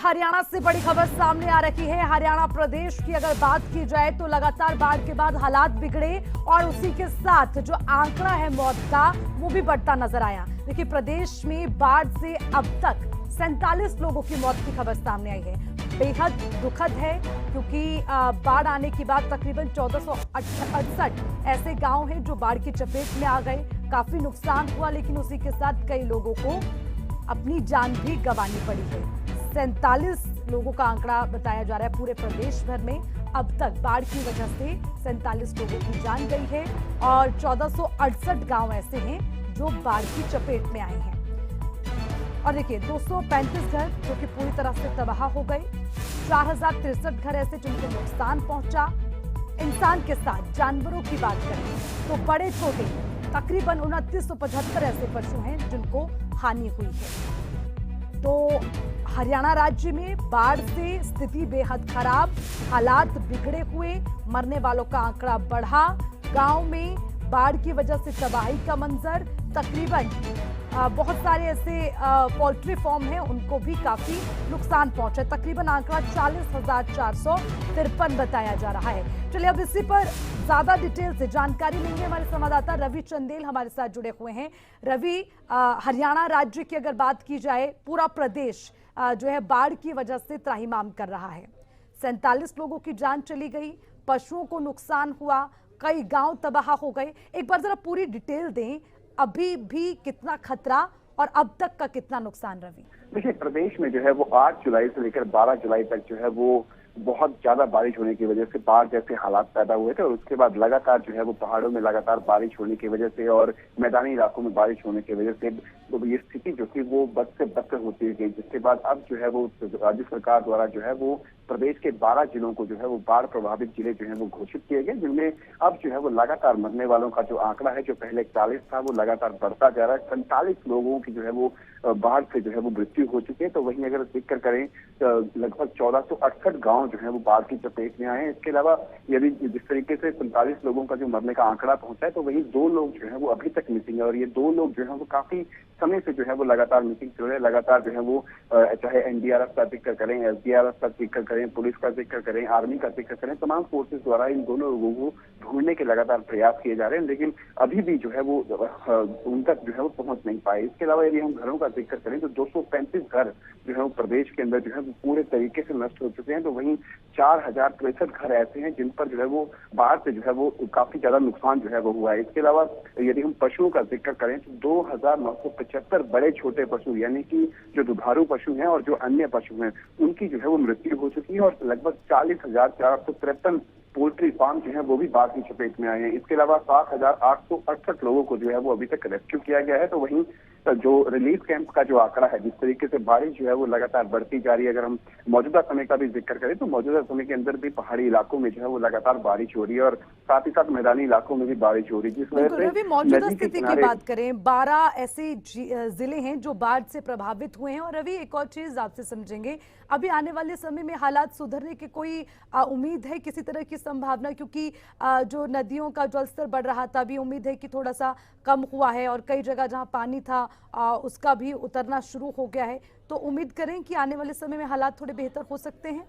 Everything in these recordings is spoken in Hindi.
हरियाणा से बड़ी खबर सामने आ रही है। हरियाणा प्रदेश की अगर बात की जाए तो लगातार बाढ़ के बाद हालात बिगड़े और उसी के साथ जो आंकड़ा है मौत का वो भी बढ़ता नजर आया। देखिए, प्रदेश में बाढ़ से अब तक 47 लोगों की मौत की खबर सामने आई है। बेहद दुखद है क्योंकि बाढ़ आने के बाद तकरीबन 1468 ऐसे गांव हैं जो बाढ़ की चपेट में आ गए। काफी नुकसान हुआ, लेकिन उसी के साथ कई लोगों को अपनी जान भी गंवानी पड़ी है। 47 लोगों का आंकड़ा बताया जा रहा है। पूरे प्रदेश भर में अब तक बाढ़ की वजह से 47 लोगों की जान गई है और 1468 गांव ऐसे हैं जो बाढ़ की चपेट में आए हैं। और देखिए, 235 घर जो कि पूरी तरह से तबाह हो गए, 4063 घर ऐसे जिनको नुकसान पहुंचा। इंसान के साथ जानवरों की बात करें तो बड़े छोटे तकरीबन 2975 ऐसे पशु हैं जिनको हानि हुई है। तो हरियाणा राज्य में बाढ़ से स्थिति बेहद खराब, हालात बिगड़े हुए, मरने वालों का आंकड़ा बढ़ा। गांव में बाढ़ की वजह से तबाही का मंजर। तकरीबन बहुत सारे ऐसे पोल्ट्री फार्म हैं, उनको भी काफी नुकसान पहुंचा। तकरीबन आंकड़ा 40,453 बताया जा रहा है। चलिए अब इसी पर ज्यादा डिटेल से जानकारी लेंगे। हमारे संवाददाता रवि चंदेल हमारे साथ जुड़े हुए हैं। रवि, हरियाणा राज्य की अगर बात की जाए, पूरा प्रदेश जो है बाढ़ की वजह से त्राहिमाम कर रहा है। 47 लोगों की जान चली गई, पशुओं को नुकसान हुआ, कई गांव तबाह हो गए। एक बार जरा पूरी डिटेल दें, अभी भी कितना खतरा और अब तक का कितना नुकसान? रवि, देखिए, प्रदेश में जो है वो 8 जुलाई से लेकर 12 जुलाई तक जो है वो बहुत ज्यादा बारिश होने की वजह से बाढ़ जैसे हालात पैदा हुए थे और उसके बाद लगातार जो है वो पहाड़ों में लगातार बारिश होने की वजह से और मैदानी इलाकों में बारिश होने की वजह से तो ये स्थिति जो थी वो बद से बदतर होती गई, जिसके बाद अब जो है वो राज्य सरकार द्वारा जो है वो प्रदेश के 12 जिलों को जो है वो बाढ़ प्रभावित जिले जो है वो घोषित किए गए, जिनमें अब जो है वो लगातार मरने वालों का जो आंकड़ा है, जो पहले 41 था, वो लगातार बढ़ता जा रहा है। 47 लोगों की जो है वो बाढ़ से जो है वो मृत्यु हो चुकी है। तो वहीं अगर जिक्र करें तो लगभग 1468 गांव जो है वो बाढ़ की चपेट में आए हैं। इसके अलावा यदि जिस तरीके से 45 लोगों का जो मरने का आंकड़ा पहुंचा है, तो वहीं 2 लोग जो है वो अभी तक मिसिंग है और ये 2 लोग जो है वो काफी समय से जो है वो लगातार मिसिंग चल रहे हैं। लगातार जो है वो चाहे एनडीआरएफ का जिक्र करें, एसडीआरएफ का जिक्र करें, पुलिस का जिक्र करें, आर्मी का जिक्र करें, तमाम फोर्सेस द्वारा इन दोनों लोगों को ढूंढने के लगातार प्रयास किए जा रहे हैं, लेकिन अभी भी जो है वो उन तक जो है वो पहुंच नहीं पाए। इसके अलावा यदि हम घरों का जिक्र करें तो 235 घर जो है वो प्रदेश के अंदर जो है वो पूरे तरीके से नष्ट हो चुके हैं। तो वहीं 4063 घर ऐसे हैं जिन पर जो है वो बाढ़ से जो है वो काफी ज्यादा नुकसान जो है वो हुआ है। इसके अलावा यदि हम पशुओं का जिक्र करें तो 2975 बड़े छोटे पशु यानी कि जो दुधारू पशु हैं और जो अन्य पशु हैं उनकी जो है वो मृत्यु हो चुकी है और लगभग 40,453 पोल्ट्री फार्म जो है वो भी बाढ़ की चपेट में आए हैं। इसके अलावा 7,868 लोगों को जो है वो अभी तक रेस्क्यू किया गया है। तो वहीं जो रिलीफ कैंप का जो आंकड़ा है, जिस तरीके से बारिश जो है वो लगातार बढ़ती जा रही है, अगर हम मौजूदा समय का भी जिक्र करें तो मौजूदा समय के अंदर भी पहाड़ी इलाकों में जो है वो लगातार बारिश हो रही है और साथ ही साथ मैदानी इलाकों में भी बारिश हो रही है, जिस वजह से मौजूदा स्थिति की बात करें, 12 ऐसे जिले हैं जो बाढ़ से प्रभावित हुए हैं। और रवि, एक और चीज आपसे समझेंगे, अभी आने वाले समय में हालात सुधरने की कोई उम्मीद है, किसी तरह की संभावना? क्योंकि जो नदियों का जलस्तर बढ़ रहा था, अभी उम्मीद है कि थोड़ा सा कम हुआ है और कई जगह जहां पानी था उसका भी उतरना शुरू हो गया है। तो उम्मीद करें कि आने वाले समय में हालात थोड़े बेहतर हो सकते हैं।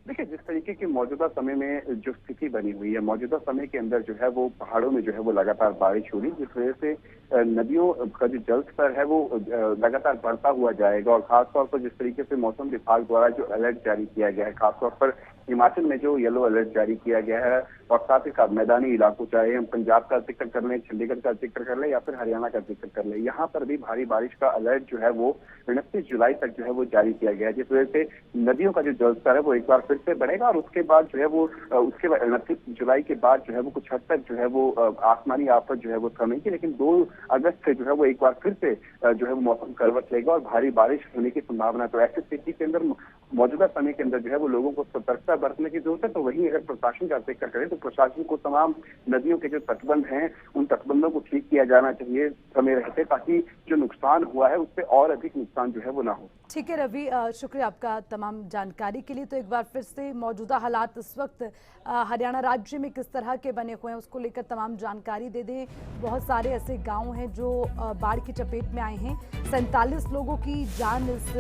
देखिए, जिस तरीके की मौजूदा समय में जो स्थिति बनी हुई है, मौजूदा समय के अंदर जो है वो पहाड़ों में जो है वो लगातार बारिश हो रही है, जिस वजह से नदियों का जो जल स्तर है वो लगातार बढ़ता हुआ जाएगा। और खासतौर पर जिस तरीके से मौसम विभाग द्वारा जो अलर्ट जारी किया गया है, खासतौर पर हिमाचल में जो येलो अलर्ट जारी किया गया है और साथ ही साथ मैदानी इलाकों, चाहे हम पंजाब का जिक्र कर लें, चंडीगढ़ का जिक्र कर लें या फिर हरियाणा का जिक्र कर लें, यहाँ पर भी भारी बारिश का अलर्ट जो है वो 29 जुलाई तक जो है वो जारी किया गया है, जिस वजह से नदियों का जो जलस्तर है वो एक बार फिर से बढ़ेगा और उसके बाद जो है वो उसके बाद 29 जुलाई के बाद जो है वो कुछ हद तक जो है वो आसमानी आफत जो है वो थमेगी, लेकिन 2 अगस्त से जो है वो एक बार फिर से जो है वो मौसम करवट लेगा और भारी बारिश होने की संभावना। तो ऐसी स्थिति के अंदर मौजूदा समय के अंदर जो है वो लोगों को सतर्कता बरतने की जरूरत है। तो वहीं अगर प्रशासन का जिक्र करें तो प्रशासन को तमाम नदियों के जो तटबंध हैं उन तटबंधों को ठीक किया जाना चाहिए समय रहते, ताकि जो नुकसान हुआ है उससे और अधिक नुकसान जो है वो ना हो। ठीक है रवि, शुक्रिया आपका तमाम जानकारी के लिए। तो एक बार फिर से मौजूदा हालात इस वक्त हरियाणा राज्य में किस तरह के बने हुए हैं उसको लेकर तमाम जानकारी दे दें। बहुत सारे ऐसे गांव हैं जो बाढ़ की चपेट में आए हैं। 47 लोगों की जान इस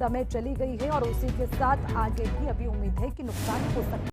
समय चली गई है और उसी के साथ आगे भी अभी उम्मीद है कि नुकसान हो सकता है।